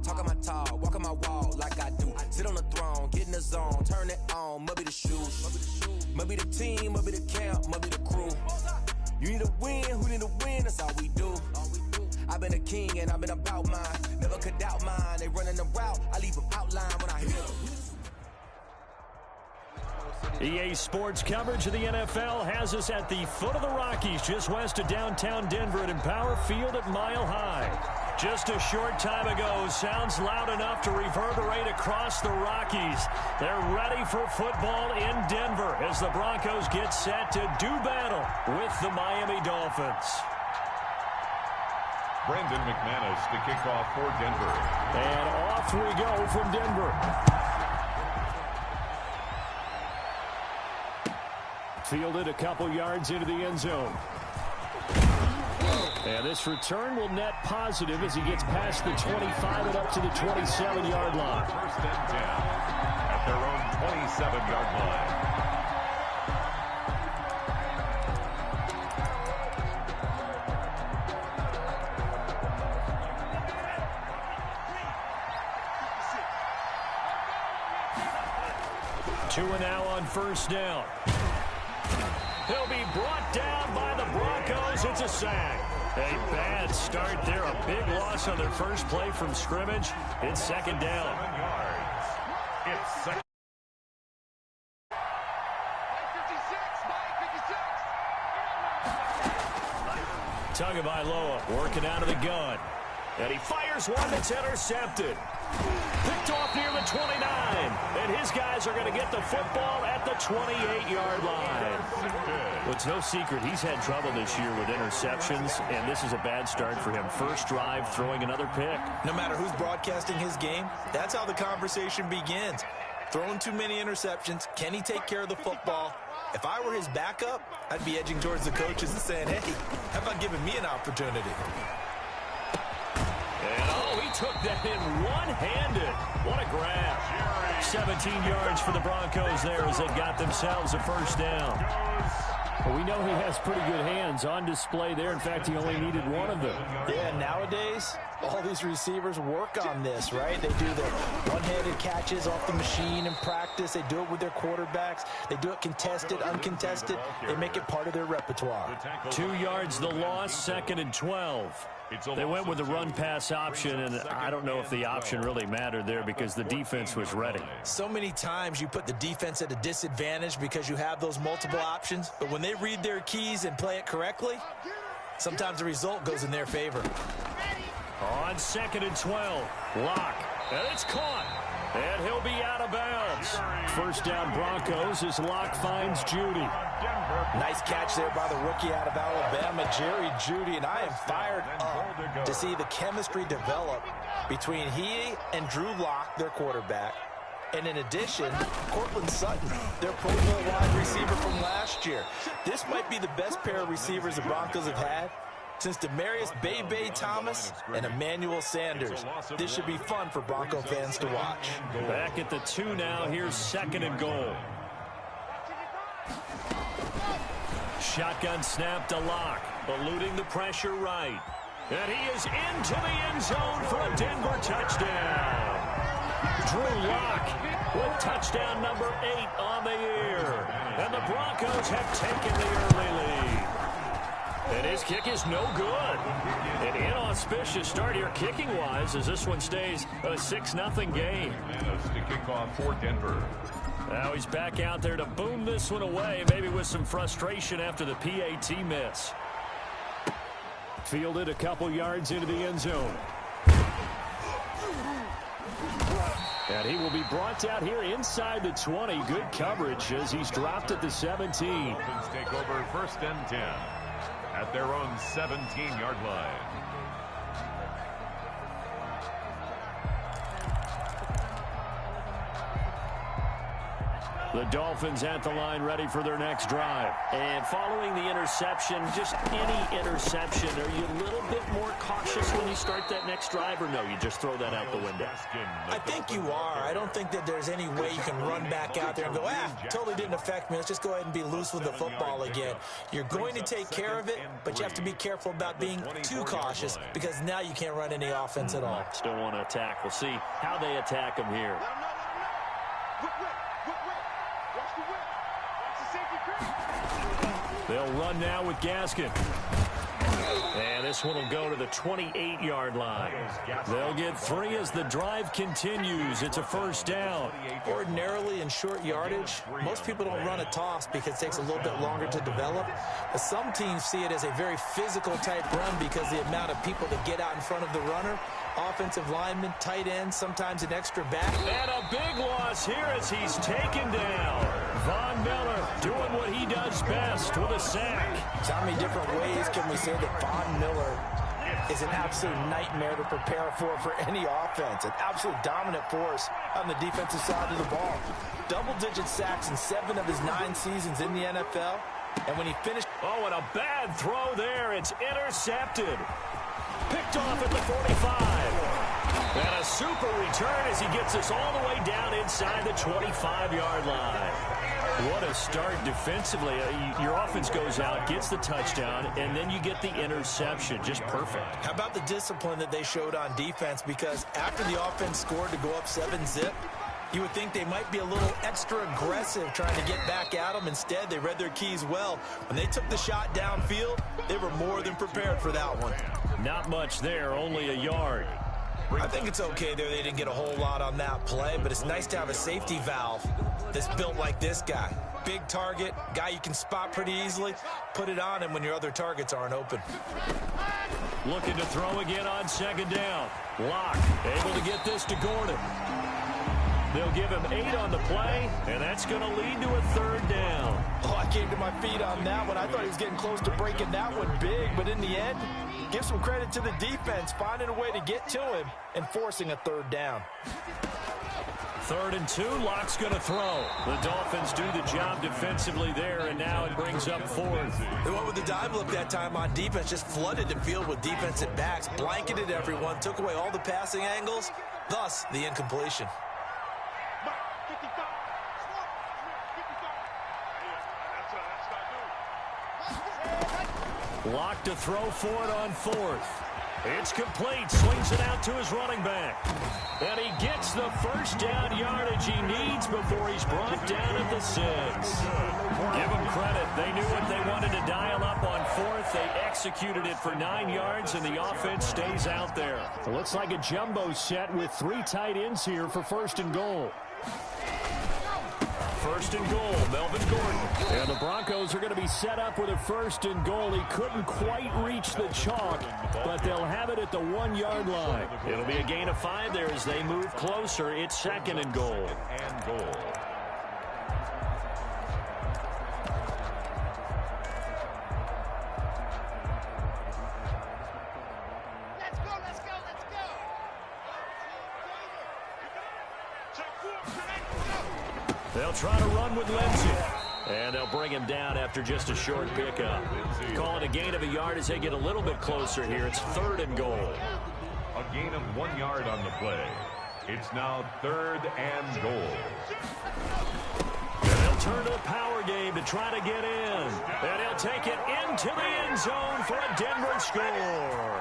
talking my talk, walking my walk like I do. Sit on the throne, get in the zone, turn it on, must be the shoes. Must be the team, must be the camp, must be the crew. You need to win, who need to win, that's all we do. I've been a king and I've been about mine. Never could doubt mine, they running the route, I leave them outline when I hit them. EA Sports coverage of the NFL has us at the foot of the Rockies, just west of downtown Denver at Empower Field at Mile High. Just a short time ago, sounds loud enough to reverberate across the Rockies. They're ready for football in Denver as the Broncos get set to do battle with the Miami Dolphins. Brendan McManus to kick off for Denver. And off we go from Denver. Fielded a couple yards into the end zone. And this return will net positive as he gets past the 25 and up to the 27-yard line. First and 10 at their own 27-yard line. Two and now on first down. He'll be brought down by the Broncos. It's a sack. A bad start there. A big loss on their first play from scrimmage. It's second down. 7 yards. It's second. Tagovailoa working out of the gun. And he fires one that's intercepted. Picked off near the 29. And his guys are going to get the football at the 28-yard line. Well, it's no secret he's had trouble this year with interceptions, and this is a bad start for him. First drive, throwing another pick. No matter who's broadcasting his game, that's how the conversation begins. Throwing too many interceptions. Can he take care of the football? If I were his backup, I'd be edging towards the coaches and saying, hey, how about giving me an opportunity? And, oh, he took that in one-handed. What a grab. 17 yards for the Broncos there as they got themselves a first down. Well, we know he has pretty good hands on display there. In fact, he only needed one of them. Yeah, nowadays, all these receivers work on this, right? They do the one-handed catches off the machine in practice. They do it with their quarterbacks. They do it contested, uncontested. They make it part of their repertoire. 2 yards the loss, second and 12. They went with the run-pass option, and I don't know if the option really mattered there because the defense was ready. So many times you put the defense at a disadvantage because you have those multiple options, but when they read their keys and play it correctly, sometimes the result goes in their favor. On second and 12, Locke, and it's caught, and he'll be out of bounds. First down Broncos as Locke finds Judy. Nice catch there by the rookie out of Alabama, Jerry Jeudy, and I am fired up to see the chemistry develop between he and Drew Lock, their quarterback, and in addition, Cortland Sutton, their Pro Bowl wide receiver from last year. This might be the best pair of receivers the Broncos have had since Demaryius Bebe Thomas and Emmanuel Sanders. This should be fun for Bronco fans to watch. Back at the 2 now, here's second and goal. Shotgun snap to Locke, eluding the pressure right. And he is into the end zone for a Denver touchdown. Drew Lock with touchdown number 8 on the year. And the Broncos have taken the early lead. And his kick is no good. An inauspicious start here kicking-wise as this one stays a 6-0 game. To kick off for Denver. Now he's back out there to boom this one away, maybe with some frustration after the PAT miss. Fielded a couple yards into the end zone. And he will be brought out here inside the 20. Good coverage as he's dropped at the 17. Dolphins take over first and 10 at their own 17-yard line. The Dolphins at the line ready for their next drive. And following the interception, just any interception, are you a little bit more cautious when you start that next drive, or no, you just throw that out the window? I think you are. I don't think that there's any way you can run back out there and go, totally didn't affect me. Let's just go ahead and be loose with the football again. You're going to take care of it, but you have to be careful about being too cautious because now you can't run any offense at all. Still want to attack. We'll see how they attack them here. They'll run now with Gaskin. And this one will go to the 28-yard line. They'll get 3 as the drive continues. It's a first down. Ordinarily in short yardage, most people don't run a toss because it takes a little bit longer to develop. But some teams see it as a very physical type run because the amount of people that get out in front of the runner, offensive linemen, tight ends, sometimes an extra back. And a big loss here as he's taken down. Von Miller doing what he does best with a sack. So how many different ways can we say that Von Miller is an absolute nightmare to prepare for any offense? An absolute dominant force on the defensive side of the ball. Double-digit sacks in 7 of his 9 seasons in the NFL. And when he finished... Oh, and a bad throw there. It's intercepted. Picked off at the 45. And a super return as he gets us all the way down inside the 25-yard line. What a start defensively. Your offense goes out, gets the touchdown, and then you get the interception. Just perfect. How about the discipline that they showed on defense? Because after the offense scored to go up 7-zip, you would think they might be a little extra aggressive trying to get back at them. Instead, they read their keys well. When they took the shot downfield, they were more than prepared for that one. Not much there, only a yard. I think it's okay there. They didn't get a whole lot on that play, but it's nice to have a safety valve that's built like this guy. Big target, guy you can spot pretty easily. Put it on him when your other targets aren't open. Looking to throw again on second down. Locke able to get this to Gordon. They'll give him 8 on the play, and that's going to lead to a third down. Oh, I came to my feet on that one. I thought he was getting close to breaking that one big, but in the end, give some credit to the defense, finding a way to get to him and forcing a third down. 3rd and 2, Locke's going to throw. The Dolphins do the job defensively there, and now it brings up 4th. They went with the dive look that time on defense, just flooded the field with defensive backs, blanketed everyone, took away all the passing angles, thus the incompletion. Locke to throw for it on 4th. It's complete. Swings it out to his running back. And he gets the first down yardage he needs before he's brought down at the 6. Give them credit. They knew what they wanted to dial up on 4th. They executed it for 9 yards, and the offense stays out there. It looks like a jumbo set with 3 tight ends here for 1st and goal. 1st and goal, Melvin Gordon. And the Broncos are going to be set up with a 1st and goal. He couldn't quite reach the chalk, but they'll have it at the 1-yard line. It'll be a gain of 5 there as they move closer. It's 2nd and goal. They'll try to run with Lindsey. And they'll bring him down after just a short pickup. Call it a gain of a yard as they get a little bit closer here. It's 3rd and goal. A gain of 1 yard on the play. It's now 3rd and goal. And they'll turn to the power game to try to get in. And he'll take it into the end zone for a Denver score.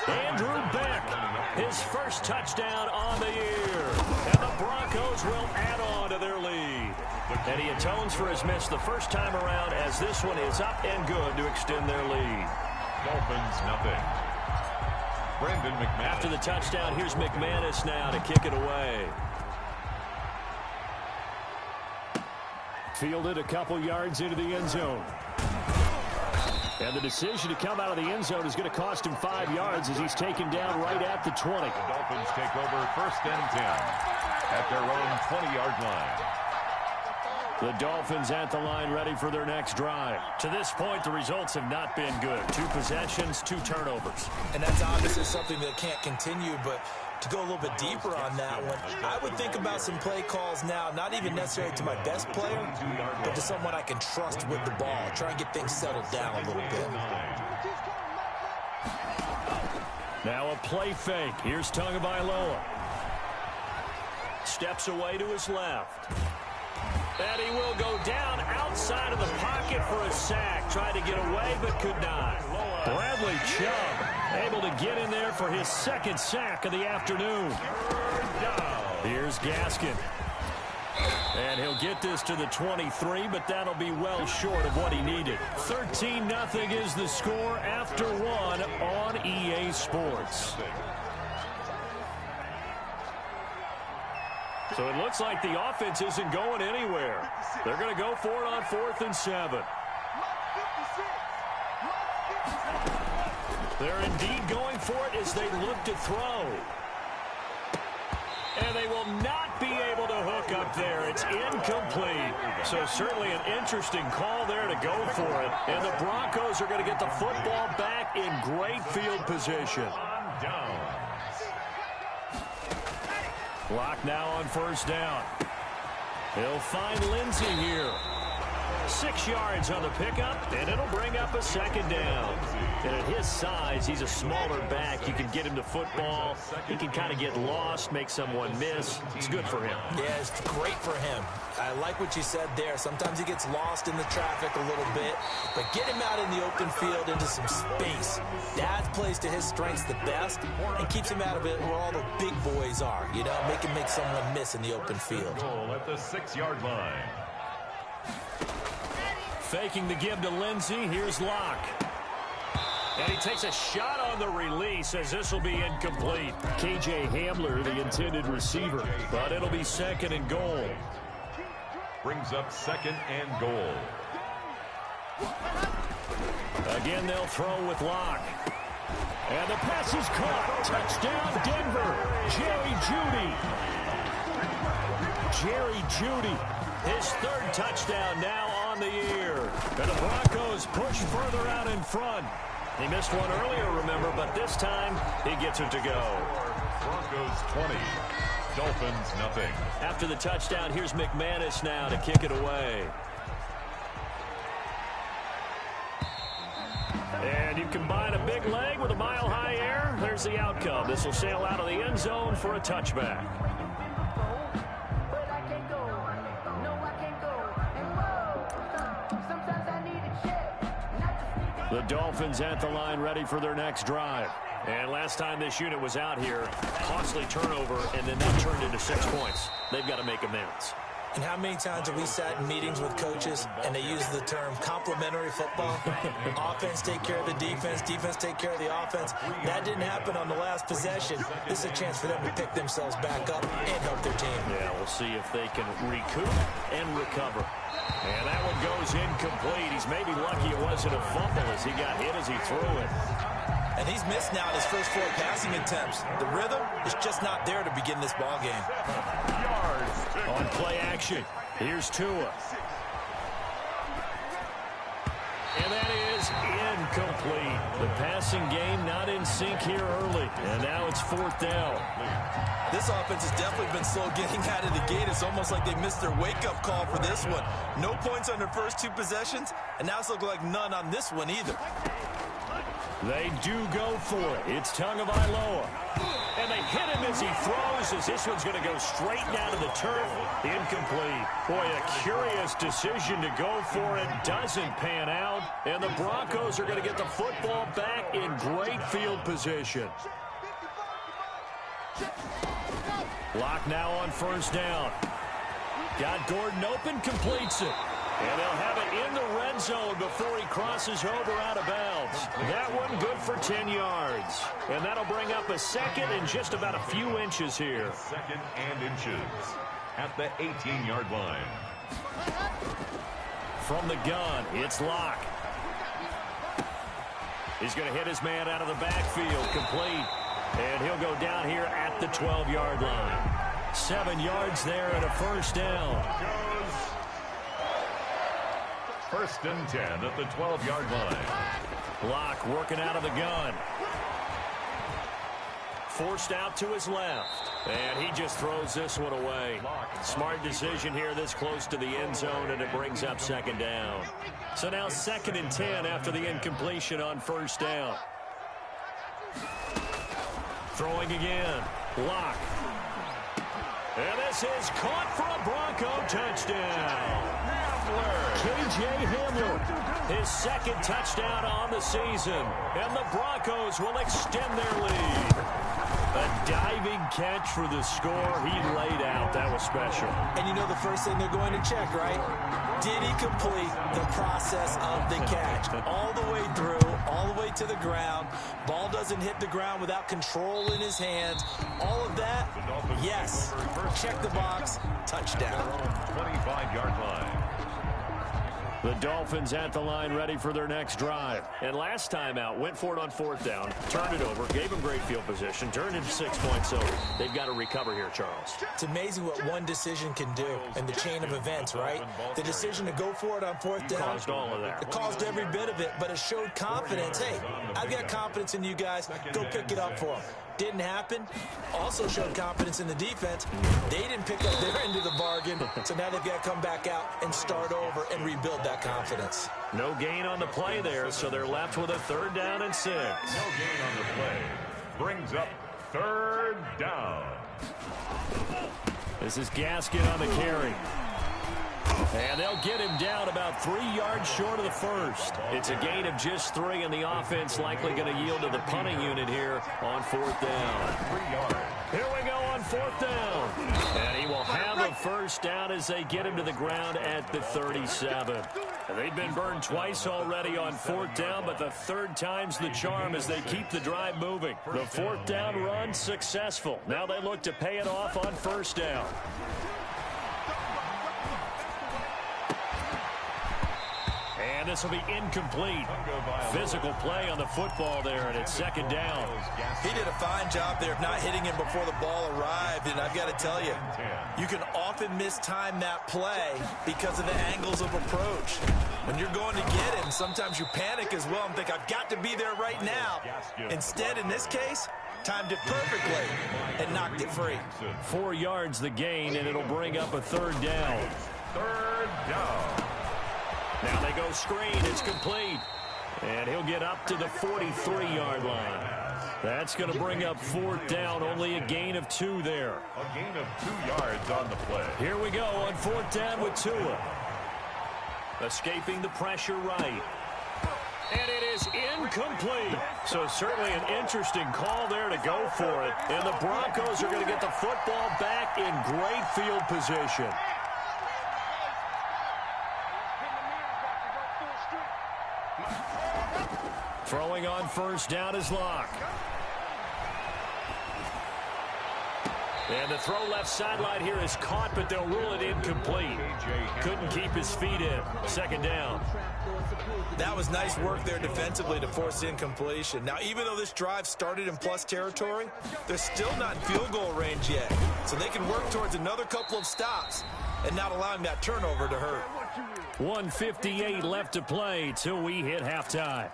Andrew Beck, his first touchdown on the year. And the Broncos will add on to their lead. And he atones for his miss the first time around as this one is up and good to extend their lead. Dolphins, nothing. Brandon McManus. After the touchdown, here's McManus now to kick it away. Fielded a couple yards into the end zone. And the decision to come out of the end zone is going to cost him 5 yards as he's taken down right at the 20. The Dolphins take over 1st and 10 at their own 20-yard line. The Dolphins at the line ready for their next drive. To this point, the results have not been good. 2 possessions, 2 turnovers. And that's obviously something that can't continue, but To go a little bit deeper on that one, I would think about some play calls now, not even necessarily to my best player, but to someone I can trust with the ball. Try and get things settled down a little bit. Now a play fake. Here's Tagovailoa. Steps away to his left. And he will go down outside of the pocket for a sack. Tried to get away, but could not. Bradley Chubb able to get in there for his second sack of the afternoon. Here's Gaskin. And he'll get this to the 23, but that'll be well short of what he needed. 13-0 is the score after one on EA Sports. So it looks like the offense isn't going anywhere. They're going to go for it on 4th and 7. They're indeed going for it as they look to throw. And they will not be able to hook up there. It's incomplete. So certainly an interesting call there to go for it. And the Broncos are going to get the football back in great field position. Lock now on 1st down. He'll find Lindsey here. 6 yards on the pickup, and it'll bring up a 2nd down. And at his size, he's a smaller back. You can get him to football. He can kind of get lost, make someone miss. It's good for him. Yeah, it's great for him. I like what you said there. Sometimes he gets lost in the traffic a little bit, but get him out in the open field into some space. That plays to his strengths the best and keeps him out of it where all the big boys are. You know, make him make someone miss in the open field. Goal at the 6-yard line. Faking the give to Lindsey. Here's Locke. And he takes a shot on the release as this will be incomplete. KJ Hamler, the intended receiver, but it'll be 2nd and goal. Brings up 2nd and goal. Again, they'll throw with Locke. And the pass is caught. Touchdown, Denver. Jerry Jeudy. His 3rd touchdown now on the year. And the Broncos push further out in front. He missed one earlier, remember, but this time he gets it to go. Broncos 20, Dolphins nothing. After the touchdown, here's McManus now to kick it away. And you combine a big leg with a mile-high air. There's the outcome. This will sail out of the end zone for a touchback. The Dolphins at the line ready for their next drive. And last time this unit was out here, costly turnover, and then that turned into 6 points. They've got to make amends. And how many times have we sat in meetings with coaches and they use the term complementary football? Offense take care of the defense, defense take care of the offense. That didn't happen on the last possession. This is a chance for them to pick themselves back up and help their team. Yeah, we'll see if they can recoup and recover. And that one goes incomplete. He's maybe lucky it wasn't a fumble as he got hit as he threw it. And he's missed now in his first 4 passing attempts. The rhythm is just not there to begin this ball game. On play action, here's Tua. And that is incomplete. The passing game not in sync here early. And now it's 4th down. This offense has definitely been slow getting out of the gate. It's almost like they missed their wake-up call for this one. No points on their first 2 possessions, and now it's looking like none on this one either. They do go for it. It's Tagovailoa. And they hit him as he throws, as this one's going to go straight down to the turf. Incomplete. Boy, a curious decision to go for it. Doesn't pan out. And the Broncos are going to get the football back in great field position. Lock now on 1st down. Got Gordon open, completes it. And they'll have it in the red zone before he crosses over out of bounds. That one good for 10 yards. And that'll bring up a 2nd and just about a few inches here. 2nd and inches at the 18-yard line. From the gun, it's Locke. He's going to hit his man out of the backfield, complete. And he'll go down here at the 12-yard line. 7 yards there and a 1st down. 1st and 10 at the 12-yard line. Locke working out of the gun. Forced out to his left. And he just throws this one away. Smart decision here this close to the end zone, and it brings up second down. So now 2nd and 10 after the incompletion on first down. Throwing again. Locke. And this is caught for a Bronco touchdown. K.J. Hamler, his 2nd touchdown on the season. And the Broncos will extend their lead. A diving catch for the score he laid out. That was special. And you know the first thing they're going to check, right? Did he complete the process of the catch? All the way through, all the way to the ground. Ball doesn't hit the ground without control in his hands. All of that, yes. Check the box, touchdown. 25-yard line. The Dolphins at the line ready for their next drive. And last time out, went for it on 4th down, turned it over, gave them great field position, turned into 6 points, so they've got to recover here, Charles. It's amazing what one decision can do in the chain of events, right? The decision to go for it on 4th down. Caused all of that. It caused every bit of it, but it showed confidence. Hey, I've got confidence in you guys. Go pick it up for them. Didn't happen. Also showed confidence in the defense. They didn't pick up their end of the bargain, so now they've got to come back out and start over and rebuild that confidence. No gain on the play there, so they're left with a 3rd down and 6. No gain on the play. Brings up 3rd down. This is Gaskin on the carry. And they'll get him down about 3 yards short of the first. It's a gain of just 3, and the offense likely going to yield to the punting unit here on 4th down. 3 yards. Here we go on 4th down. And he will have a first down as they get him to the ground at the 37. And they've been burned twice already on 4th down, but the 3rd time's the charm as they keep the drive moving. The 4th down run successful. Now they look to pay it off on 1st down. And this will be incomplete. Physical play on the football there, and it's 2nd down. He did a fine job there of not hitting him before the ball arrived, and I've got to tell you, you can often mistime that play because of the angles of approach. When you're going to get him, sometimes you panic as well and think, I've got to be there right now. Instead, in this case, timed it perfectly and knocked it free. 4 yards the gain, and it'll bring up a 3rd down. 3rd down. Now they go screen. It's complete. And he'll get up to the 43-yard line. That's going to bring up 4th down. Only a gain of 2 there. A gain of 2 yards on the play. Here we go on 4th down with Tua. Escaping the pressure right. And it is incomplete. So certainly an interesting call there to go for it. And the Broncos are going to get the football back in great field position. Throwing on 1st down is Locke. And the throw left sideline here is caught, but they'll rule it incomplete. Couldn't keep his feet in. 2nd down. That was nice work there defensively to force incompletion. Now, even though this drive started in plus territory, they're still not in field goal range yet. So they can work towards another couple of stops and not allowing that turnover to hurt. 1:58 left to play till we hit halftime.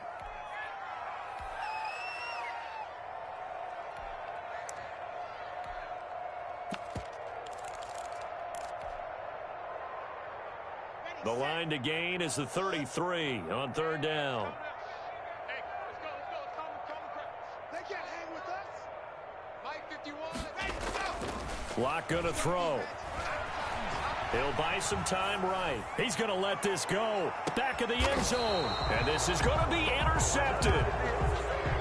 The line to gain is the 33 on 3rd down. Locke going to throw. He'll buy some time right. He's going to let this go. Back of the end zone. And this is going to be intercepted.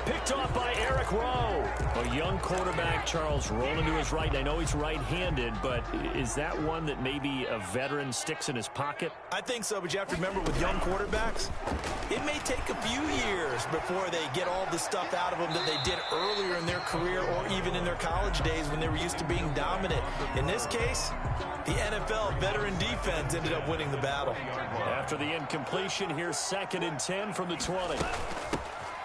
Picked off by Eric Rowe. A young quarterback, Charles, rolling to his right. I know he's right-handed, but is that one that maybe a veteran sticks in his pocket? I think so, but you have to remember with young quarterbacks, it may take a few years before they get all the stuff out of them that they did earlier in their career or even in their college days when they were used to being dominant. In this case, the NFL veteran defense ended up winning the battle. After the incompletion, here's 2nd and 10 from the 20.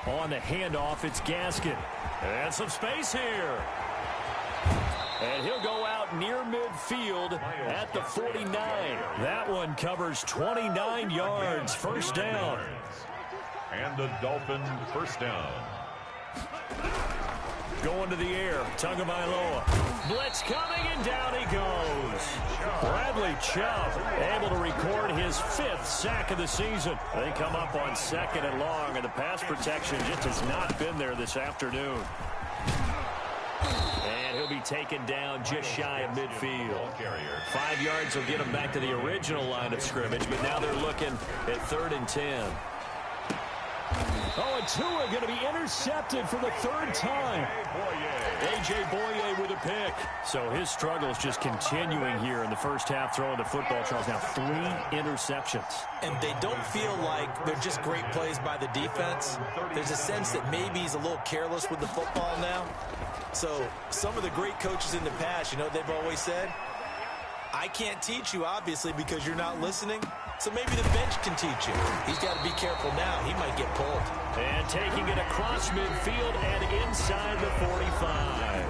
On the handoff, it's Gaskin. And some space here. And he'll go out near midfield at the 49. That one covers 29 yards. 1st down. And the Dolphins 1st down. Going to the air. Tagovailoa. Blitz coming, and down he goes. Bradley Chubb able to record his 5th sack of the season. They come up on 2nd and long, and the pass protection just has not been there this afternoon. And he'll be taken down just shy of midfield. 5 yards will get him back to the original line of scrimmage, but now they're looking at 3rd and 10. Oh, and Tua going to be intercepted for the 3rd time. A.J. Boye with a pick. So his struggles just continuing here in the first half throwing the football. Charles, now 3 interceptions. And they don't feel like they're just great plays by the defense. There's a sense that maybe he's a little careless with the football now. So some of the great coaches in the past, you know, they've always said, I can't teach you, obviously, because you're not listening. So maybe the bench can teach you. He's got to be careful now. He might get pulled. And taking it across midfield and inside the 45.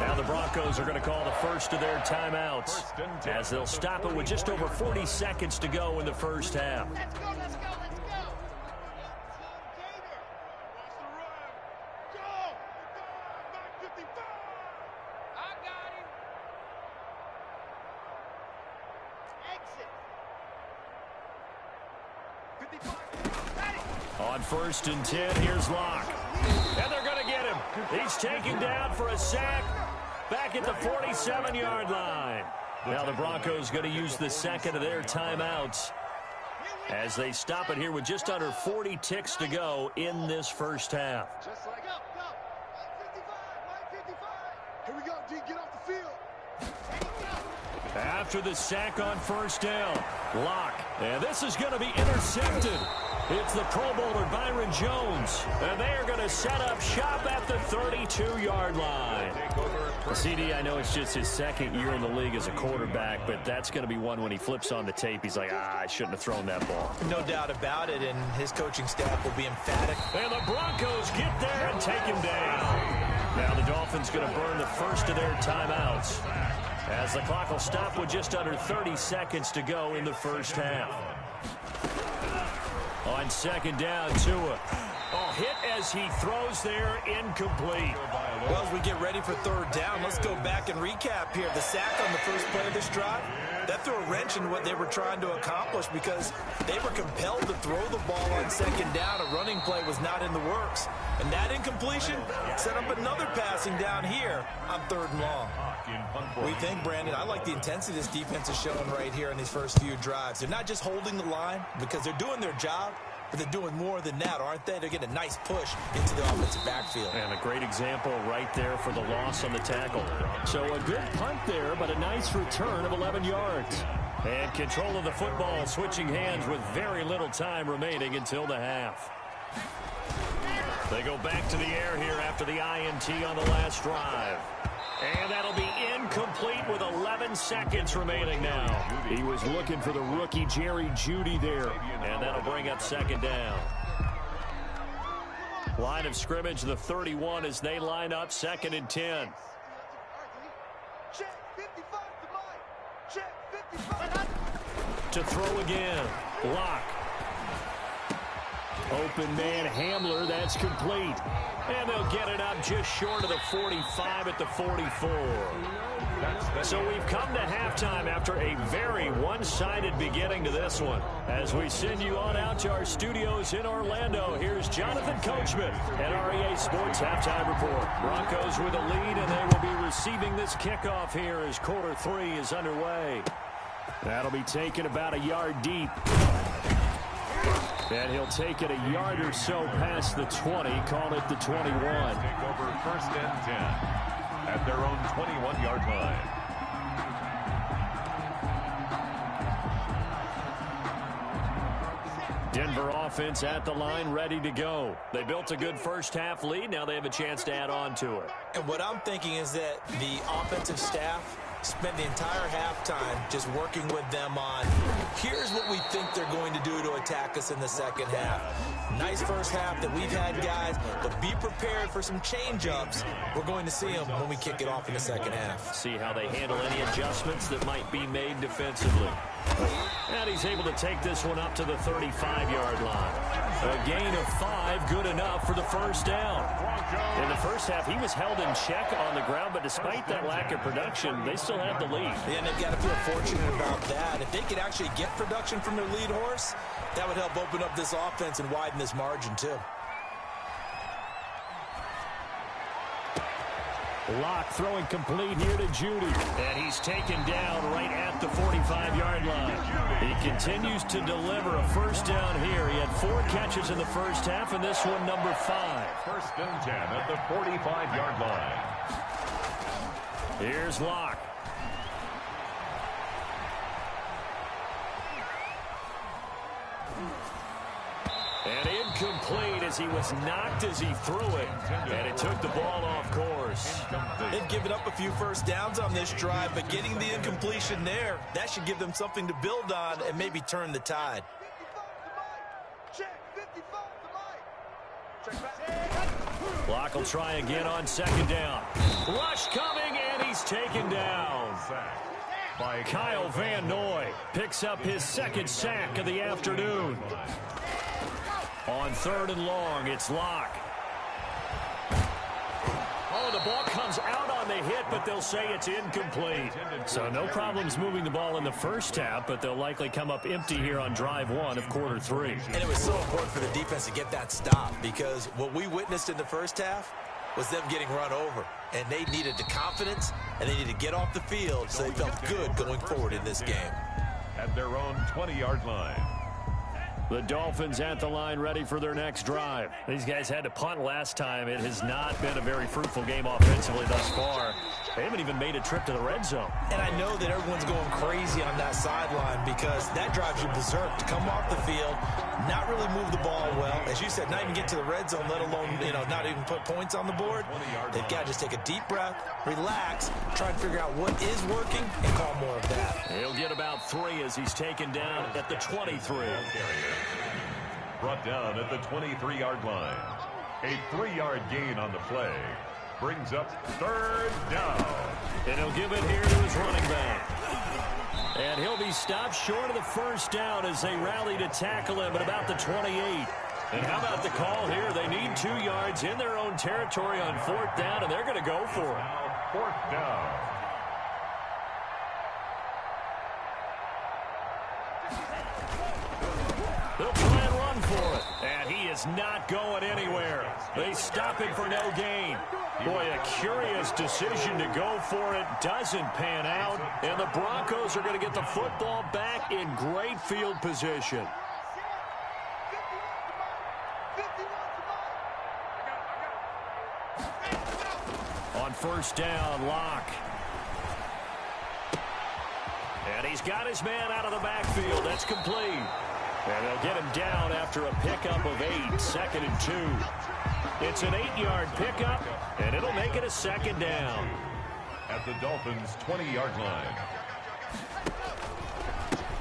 Now the Broncos are going to call the first of their timeouts as they'll stop it with just over 40 seconds to go in the first half. Let's go, let's go, let's go. I got him. Exit. On 1st and 10, here's Locke. And they're going to get him. He's taken down for a sack back at the 47-yard line. Now the Broncos going to use the 2nd of their timeouts as they stop it here with just under 40 ticks to go in this first half. Just like go. 155. Here we go, D. Get off the field. After the sack on 1st down, Locke. And this is going to be intercepted. It's the Pro Bowler Byron Jones. And they are going to set up shop at the 32-yard line. CD, I know it's just his 2nd year in the league as a quarterback, but that's going to be one when he flips on the tape. He's like, I shouldn't have thrown that ball. No doubt about it, and his coaching staff will be emphatic. And the Broncos get there and take him down. Now the Dolphins going to burn the first of their timeouts as the clock will stop with just under 30 seconds to go in the first half. On 2nd down, Tua. Oh, hit as he throws there, incomplete. Well, as we get ready for 3rd down, let's go back and recap here. The sack on the first play of this drive, that threw a wrench in what they were trying to accomplish because they were compelled to throw the ball on 2nd down. A running play was not in the works. And that incompletion set up another passing down here on 3rd and long. What do you think, Brandon? I like the intensity this defense is showing right here in these first few drives. They're not just holding the line because they're doing their job, but they're doing more than that, aren't they? They're getting a nice push into the offensive backfield. And a great example right there for the loss on the tackle. So a good punt there, but a nice return of 11 yards. And control of the football switching hands with very little time remaining until the half. They go back to the air here after the INT on the last drive. And that'll be incomplete with 11 seconds remaining now. He was looking for the rookie Jerry Jeudy there. And that'll bring up 2nd down. Line of scrimmage, the 31 as they line up 2nd and 10. Check 55 to mine. Check 55. To throw again. Locke. Open man Hamler, that's complete. And they'll get it up just short of the 45 at the 44. So we've come to halftime after a very one-sided beginning to this one. As we send you on out to our studios in Orlando, here's Jonathan Coachman at REA Sports Halftime Report. Broncos with a lead, and they will be receiving this kickoff here as quarter 3 is underway. That'll be taken about a yard deep. And he'll take it a yard or so past the 20, call it the 21. Take over 1st and 10 at their own 21-yard line. Denver offense at the line, ready to go. They built a good first half lead. Now they have a chance to add on to it. And what I'm thinking is that the offensive staff spent the entire halftime just working with them on, here's what we think they're going to do to attack us in the second half. Nice first half that we've had, guys, but be prepared for some change-ups. We're going to see them when we kick it off in the second half. See how they handle any adjustments that might be made defensively. And he's able to take this one up to the 35-yard line. A gain of 5, good enough for the first down. In the first half, he was held in check on the ground, but despite that lack of production, they still have the lead. And they've got to feel fortunate about that. If they could actually get production from their lead horse, that would help open up this offense and widen this margin, too. Locke throwing complete here to Judy. And he's taken down right at the 45-yard line. He continues to deliver a first down here. He had 4 catches in the first half, and this one number 5. First and 10 at the 45-yard line. Here's Locke. And incomplete as he was knocked as he threw it. And it took the ball off course. They've given up a few first downs on this drive, but getting the incompletion there, that should give them something to build on and maybe turn the tide. Locke will try again on second down. Rush coming, and he's taken down. By Kyle Van Noy picks up his second sack of the afternoon. On third and long, it's Locke. Oh, the ball comes out on the hit, but they'll say it's incomplete. So no problems moving the ball in the first half, but they'll likely come up empty here on drive 1 of quarter 3. And it was so important for the defense to get that stop, because what we witnessed in the first half was them getting run over. And they needed the confidence, and they needed to get off the field so they felt good going forward in this game. At their own 20-yard line. The Dolphins at the line ready for their next drive. These guys had to punt last time. It has not been a very fruitful game offensively thus far. They haven't even made a trip to the red zone. And I know that everyone's going crazy on that sideline because that drives you berserk to come off the field, not really move the ball well. As you said, not even get to the red zone, let alone, not even put points on the board. They've got to just take a deep breath, relax, try and figure out what is working, and call more of that. He'll get about 3 as he's taken down at the 23. Brought down at the 23-yard line. A 3-yard gain on the play. Brings up third down. And he'll give it here to his running back. And he'll be stopped short of the first down as they rally to tackle him at about the 28. And how about the call here? They need 2 yards in their own territory on 4th down, and they're going to go for it. Now 4th down. They'll try and run for it. And he is not going anywhere. They stop him for no gain. Boy, a curious decision to go for it. Doesn't pan out. And the Broncos are going to get the football back in great field position. On first down, Locke. And he's got his man out of the backfield. That's complete. And they'll get him down after a pickup of 8, 2nd and 2. It's an 8-yard pickup, and it'll make it a 2nd down. At the Dolphins' 20-yard line.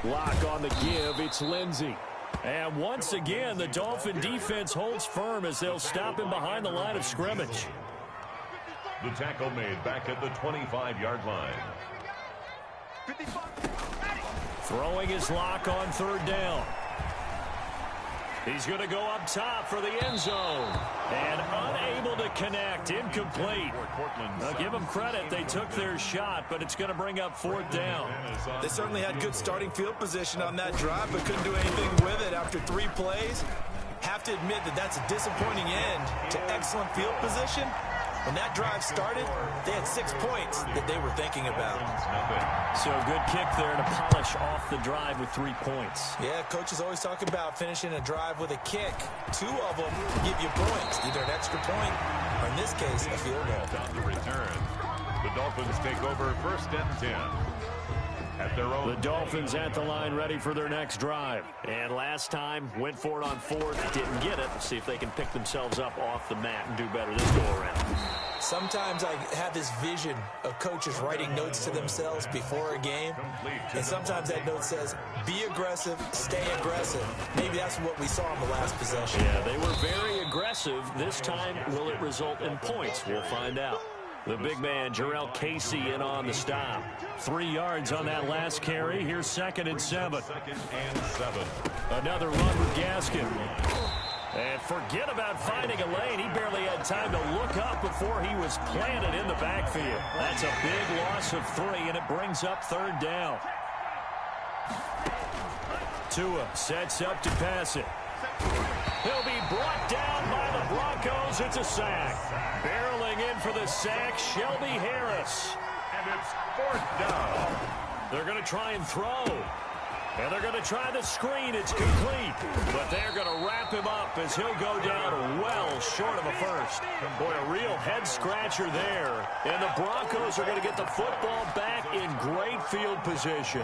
Locke on the give, it's Lindsey. And once again, the Dolphin defense holds firm as they'll stop him behind the line of scrimmage. The tackle made back at the 25-yard line. Throwing his Locke on 3rd down. He's going to go up top for the end zone. And unable to connect. Incomplete. Now give them credit. They took their shot, but it's going to bring up 4th down. They certainly had good starting field position on that drive, but couldn't do anything with it after 3 plays. Have to admit that that's a disappointing end to excellent field position. When that drive started, they had 6 points that they were thinking about. So a good kick there to polish off the drive with 3 points. Yeah, coaches always talk about finishing a drive with a kick. 2 of them give you points, either an extra point or, in this case, a field goal. On the return, the Dolphins take over 1st and 10. At their own. The Dolphins at the line ready for their next drive. And last time, went for it on 4th, didn't get it. See if they can pick themselves up off the mat and do better this go-around. Sometimes I have this vision of coaches writing notes to themselves before a game. And sometimes that note says, be aggressive, stay aggressive. Maybe that's what we saw in the last possession. Yeah, they were very aggressive. This time, will it result in points? We'll find out. The big man, Jarrell Casey, in on the stop. 3 yards on that last carry. Here's 2nd and 7. Another run with Gaskin. And forget about finding a lane. He barely had time to look up before he was planted in the backfield. That's a big loss of 3, and it brings up 3rd down. Tua sets up to pass it. He'll be brought down by the Broncos. It's a sack. Barreling in for the sack, Shelby Harris. And it's 4th down. They're going to try and throw. And they're going to try the screen. It's complete. But they're going to wrap him up as he'll go down well short of a first. Boy, a real head-scratcher there. And the Broncos are going to get the football back in great field position.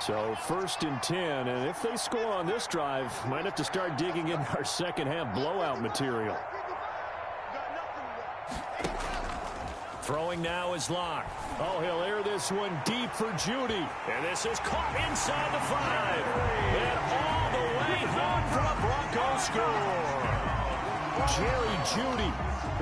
So 1st and 10, and if they score on this drive, might have to start digging in our second-half blowout material. Throwing now is Locke. Oh, he'll air this one deep for Judy. And this is caught inside the 5. And all the way home for a Broncos score. Jerry Judy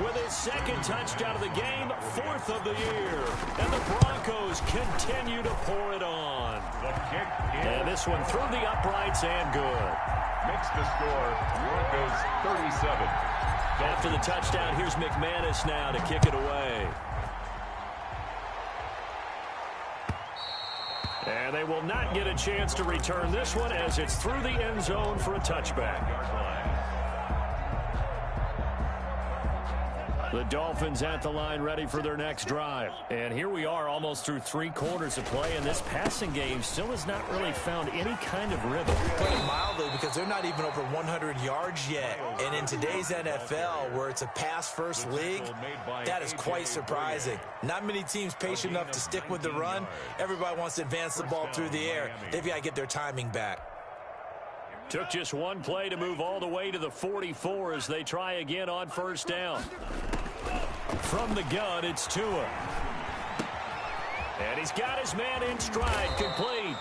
with his 2nd touchdown of the game, 4th of the year. And the Broncos continue to pour it on. The kick and this one through the uprights and good. Makes the score Broncos 37. After the touchdown, here's McManus now to kick it away. And they will not get a chance to return this one as it's through the end zone for a touchback. The Dolphins at the line ready for their next drive. And here we are almost through 3 quarters of play, and this passing game still has not really found any kind of rhythm. Put it mildly, because they're not even over 100 yards yet. And in today's NFL, where it's a pass-first league, that is quite surprising. Not many teams patient enough to stick with the run. Everybody wants to advance the ball through the air. They've got to get their timing back. Took just one play to move all the way to the 44 as they try again on 1st down. From the gun, it's Tua. And he's got his man in stride, complete.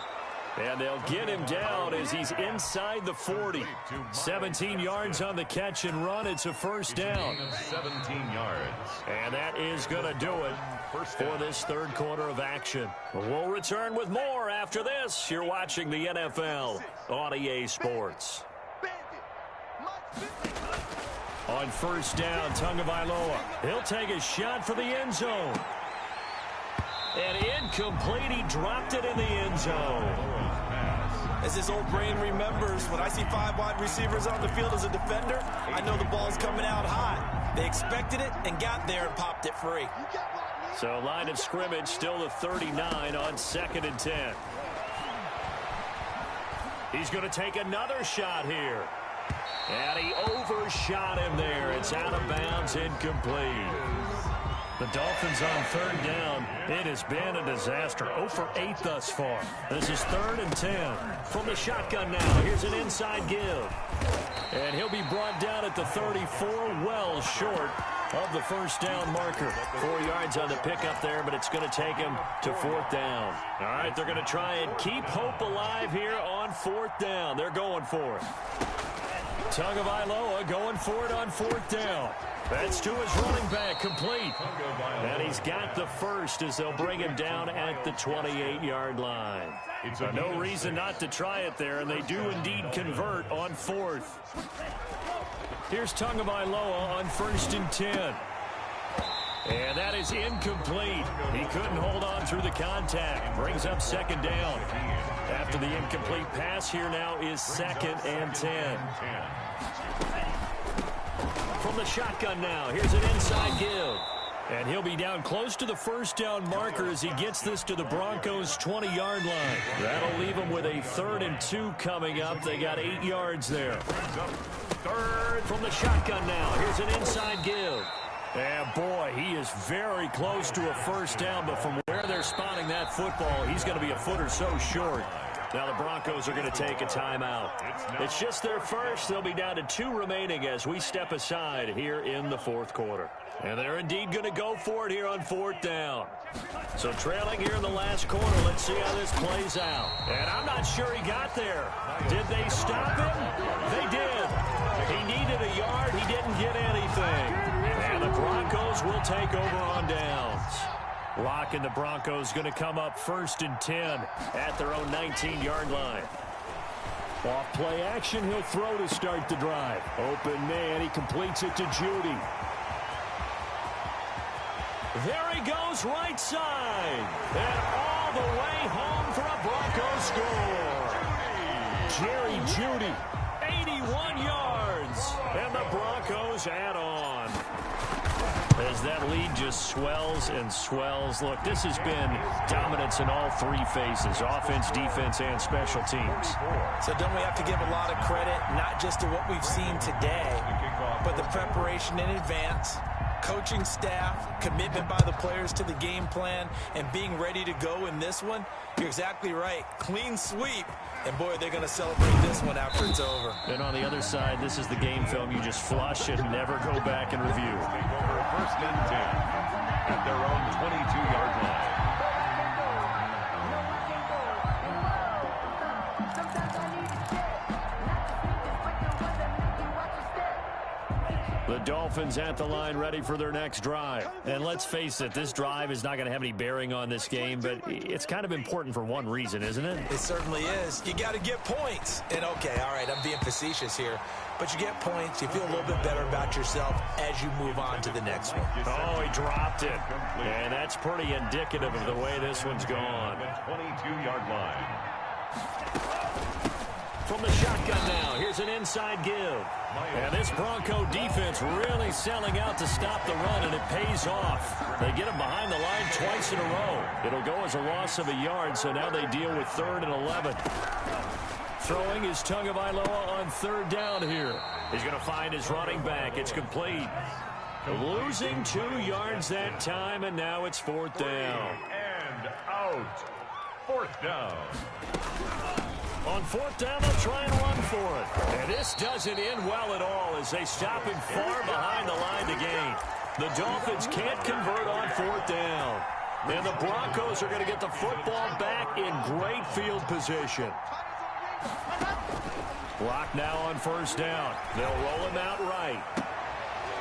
And they'll get him down as he's inside the 40. 17 yards on the catch and run. It's a 1st down. 17 yards. And that is going to do it for this 3rd quarter of action. We'll return with more after this. You're watching the NFL on EA Sports. On 1st down, Tagovailoa. He'll take a shot for the end zone. And incomplete. He dropped it in the end zone. As his old brain remembers, when I see 5 wide receivers on the field as a defender, I know the ball's coming out hot. They expected it and got there and popped it free. So line of scrimmage still the 39 on 2nd and 10. He's going to take another shot here. And he overshot him there. It's out of bounds, incomplete. The Dolphins on 3rd down. It has been a disaster. 0 for 8 thus far. This is 3rd and 10. From the shotgun now, here's an inside give. And he'll be brought down at the 34, well short of the 1st down marker. 4 yards on the pickup there, but it's going to take him to 4th down. All right, they're going to try and keep hope alive here on 4th down. They're going for it. Tagovailoa going for it on 4th down. That's to his running back, complete. And he's got the first as they'll bring him down at the 28-yard line. No reason not to try it there, and they do indeed convert on 4th. Here's Tagovailoa on 1st and 10. And that is incomplete. He couldn't hold on through the contact. Brings up 2nd down. After the incomplete pass, here now is 2nd and 10. From the shotgun now, here's an inside give. And he'll be down close to the 1st down marker as he gets this to the Broncos' 20-yard line. That'll leave him with a 3rd and 2 coming up. They got 8 yards there. 3rd from the shotgun now. Here's an inside give. And boy, he is very close to a 1st down, but from where they're spotting that football, he's going to be a foot or so short. Now the Broncos are going to take a timeout. It's just their first. They'll be down to 2 remaining as we step aside here in the 4th quarter. And they're indeed going to go for it here on 4th down. So trailing here in the last quarter, let's see how this plays out. And I'm not sure he got there. Did they stop him? They did. He needed a yard. He didn't get anything. And the Broncos will take over on downs. Locke and the Broncos going to come up 1st and 10 at their own 19-yard line. Off play action, he'll throw to start the drive. Open man, he completes it to Judy. There he goes, right side. And all the way home for a Broncos score. Jerry Judy, 81 yards. And the Broncos add on. As that lead just swells and swells. Look, this has been dominance in all three phases, offense, defense, and special teams. So don't we have to give a lot of credit, not just to what we've seen today, but the preparation in advance, coaching staff, commitment by the players to the game plan, and being ready to go in this one? You're exactly right. Clean sweep. And, boy, they're going to celebrate this one after it's over. And on the other side, this is the game film you just flush and never go back and review. Over 1st and 10 at their own 22-yard line. The Dolphins at the line ready for their next drive. And let's face it, this drive is not going to have any bearing on this game, but it's kind of important for one reason, isn't it? It certainly is. You got to get points. And, okay, all right, I'm being facetious here. But you get points, you feel a little bit better about yourself as you move on to the next one. Oh, he dropped it. And that's pretty indicative of the way this one's gone. 22-yard line. From the shotgun now, here's an inside give. And this Bronco defense really selling out to stop the run, and it pays off. They get him behind the line twice in a row. It'll go as a loss of a yard, so now they deal with 3rd and 11. Throwing is Tagovailoa on 3rd down here. He's going to find his running back. It's complete. Losing 2 yards that time, and now it's 4th down. And out. 4th down. On 4th down, they'll try and run for it. And this doesn't end well at all as they stop him far behind the line to gain. The Dolphins can't convert on 4th down. And the Broncos are going to get the football back in great field position. Locke now on 1st down. They'll roll him out right.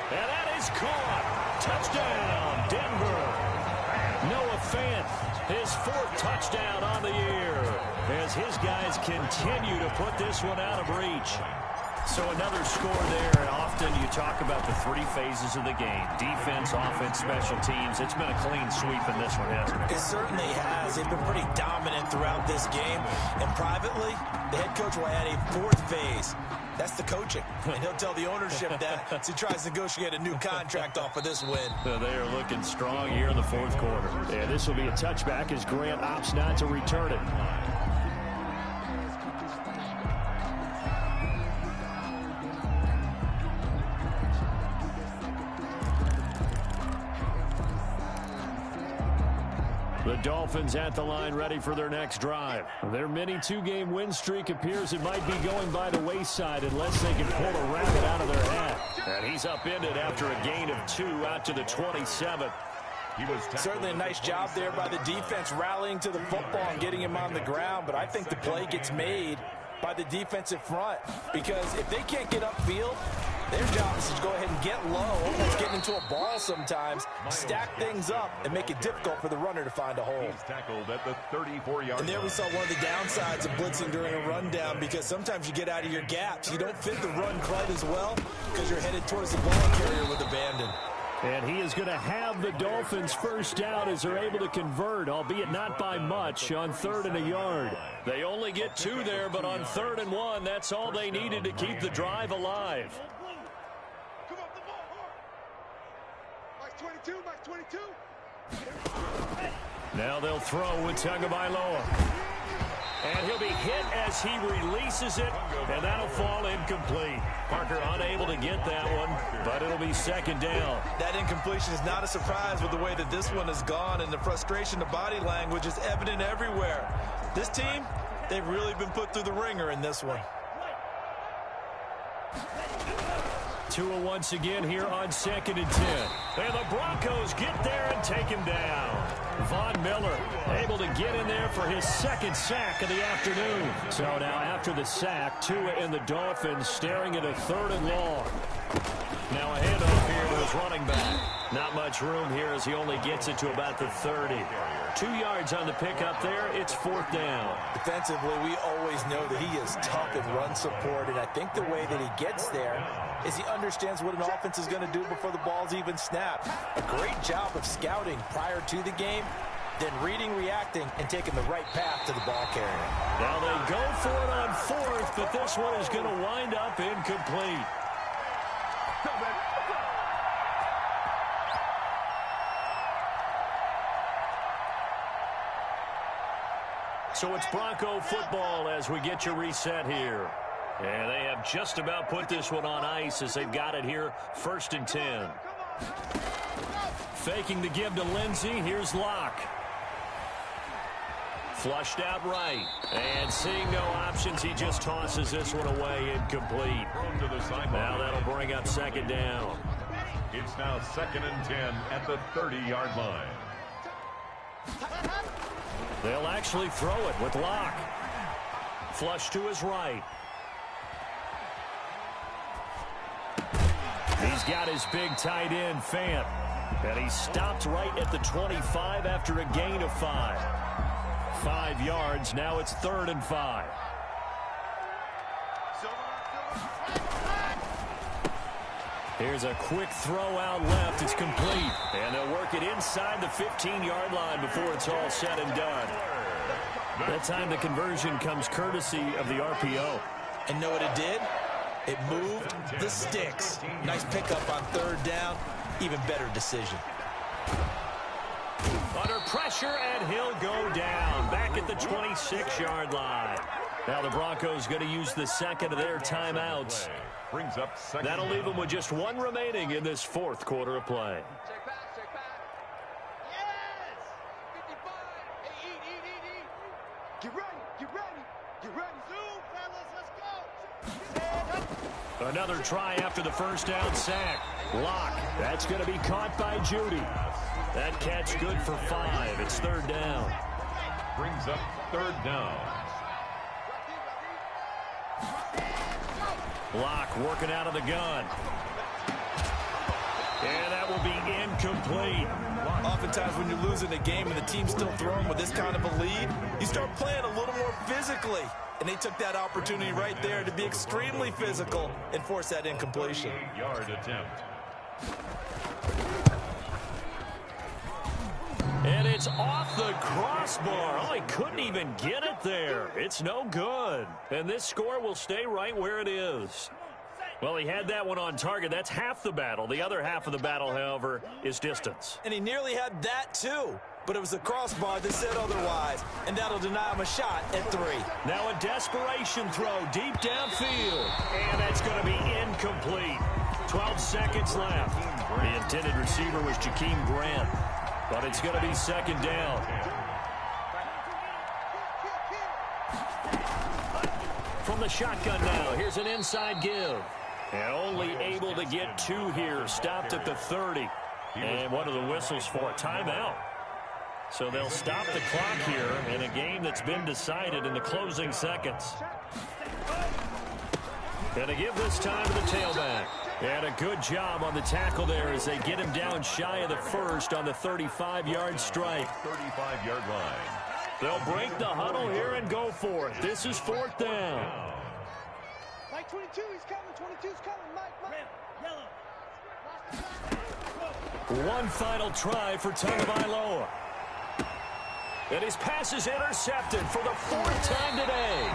And that is caught. Touchdown, Denver. Noah Fant, his 4th touchdown on the year, as his guys continue to put this one out of reach. So another score there, and often you talk about the 3 phases of the game. Defense, offense, special teams. It's been a clean sweep in this one, hasn't it? It certainly has. They've been pretty dominant throughout this game. And privately, the head coach will add a 4th phase. That's the coaching. And he'll tell the ownership that as he tries to negotiate a new contract off of this win. So they are looking strong here in the 4th quarter. And this will be a touchback as Grant opts not to return it. The Dolphins at the line ready for their next drive. Their mini 2-game win streak appears it might be going by the wayside unless they can pull a rabbit out of their hat. And he's upended after a gain of 2 out to the 27. Certainly a nice job there by the defense rallying to the football and getting him on the ground. But I think the play gets made by the defensive front, because if they can't get upfield, their job is to go ahead and get low, almost getting into a ball sometimes, stack things up, and make it difficult for the runner to find a hole. He's tackled at the 34-yard And there we saw one of the downsides of blitzing during a rundown, because sometimes you get out of your gaps. You don't fit the run quite as well because you're headed towards the ball carrier with abandon. And he is going to have the Dolphins 1st down as they're able to convert, albeit not by much, on 3rd and a yard. They only get 2 there, but on 3rd and 1, that's all they needed to keep the drive alive. Come up the ball hard. Max 22, Max 22. Now they'll throw with Tagovailoa. And he'll be hit as he releases it, and that'll fall incomplete. Parker unable to get that one, but it'll be 2nd down. That incompletion is not a surprise with the way that this one has gone, and the frustration of body language is evident everywhere. This team, they've really been put through the ringer in this one. Tua once again here on 2nd and 10. And the Broncos get there and take him down. Von Miller able to get in there for his 2nd sack of the afternoon. So now after the sack, Tua and the Dolphins staring at a 3rd and long. Now a handoff here to Broncos running back. Not much room here as he only gets it to about the 30. 2 yards on the pickup there. It's 4th down. Defensively, we always know that he is tough in run support, and I think the way that he gets there is he understands what an offense is going to do before the ball's even snapped. A great job of scouting prior to the game, then reading, reacting, and taking the right path to the ball carrier. Now they go for it on 4th, but this one is going to wind up incomplete. So it's Bronco football as we get you reset here. And they have just about put this one on ice as they've got it here, 1st and 10. Faking the give to Lindsey. Here's Locke. Flushed out right. And seeing no options, he just tosses this one away, incomplete. Now that'll bring up 2nd down. It's now 2nd and 10 at the 30-yard line. They'll actually throw it with Locke. Flush to his right. He's got his big tight end, Fant. And he stopped right at the 25 after a gain of 5. 5 yards. Now it's 3rd and 5. Here's a quick throw out left. It's complete. And they'll work it inside the 15-yard line before it's all said and done. That time the conversion comes courtesy of the RPO. And know what it did? It moved the sticks. Nice pickup on 3rd down. Even better decision. Under pressure, and he'll go down. Back at the 26-yard line. Now the Broncos going to use the 2nd of their timeouts. Brings up 2nd. That'll leave them with just 1 remaining in this 4th quarter of play. Check back. Yes! 55. Hey, eat. Get ready. Zoom, fellas, let's go. Another try after the 1st down sack. Locke. That's going to be caught by Judy. That catch good for 5. It's 3rd down. Brings up 3rd down. Locke working out of the gun. And that will be incomplete. Oftentimes when you're losing a game and the team's still throwing with this kind of a lead, you start playing a little more physically. And they took that opportunity right there to be extremely physical and force that incompletion. 8-yard attempt. And it's off the crossbar. Oh, he couldn't even get it there. It's no good. And this score will stay right where it is. Well, he had that one on target. That's half the battle. The other half of the battle, however, is distance. And he nearly had that, too. But it was the crossbar that said otherwise. And that'll deny him a shot at 3. Now a desperation throw deep downfield. And that's going to be incomplete. 12 seconds left. The intended receiver was Jakeem Grant. But it's going to be 2nd down. From the shotgun now, here's an inside give. And only able to get 2 here. Stopped at the 30. And what are the whistles for? Timeout. So they'll stop the clock here in a game that's been decided in the closing seconds. And a give this time to the tailback. And a good job on the tackle there as they get him down shy of the 1st on the 35-yard strike. 35-yard line. They'll break the huddle here and go for it. This is 4th down. Mike 22, he's coming. 22's coming. Mike. Yellow. One final try for Tagovailoa. And his pass is intercepted for the 4th time today.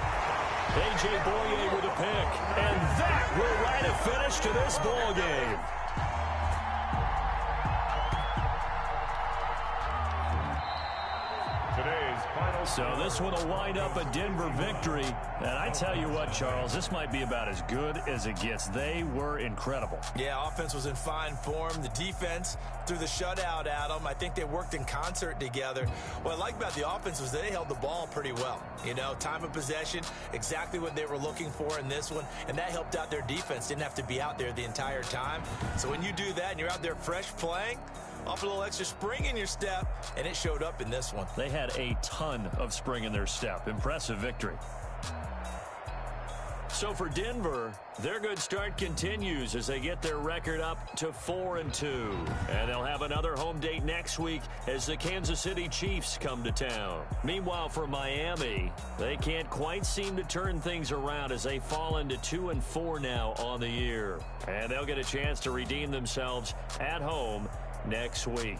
A.J. Boye with a pick. And that will write a finish to this ball game. Today's final. So this one will wind up a Denver victory. And I tell you what, Charles, this might be about as good as it gets. They were incredible. Yeah, offense was in fine form. The defense threw the shutout at them. I think they worked in concert together. What I like about the offense was they held the ball pretty well. You know, time of possession, exactly what they were looking for in this one. And that helped out their defense. Didn't have to be out there the entire time. So when you do that and you're out there fresh playing, off a little extra spring in your step, and it showed up in this one. They had a ton of spring in their step. Impressive victory. So for Denver, their good start continues as they get their record up to 4-2. And they'll have another home date next week as the Kansas City Chiefs come to town. Meanwhile, for Miami, they can't quite seem to turn things around as they fall into 2-4 now on the year. And they'll get a chance to redeem themselves at home next week.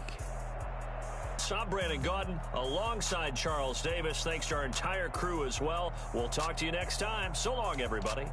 I'm Brandon Gaudin alongside Charles Davis. Thanks to our entire crew as well. We'll talk to you next time. So long, everybody.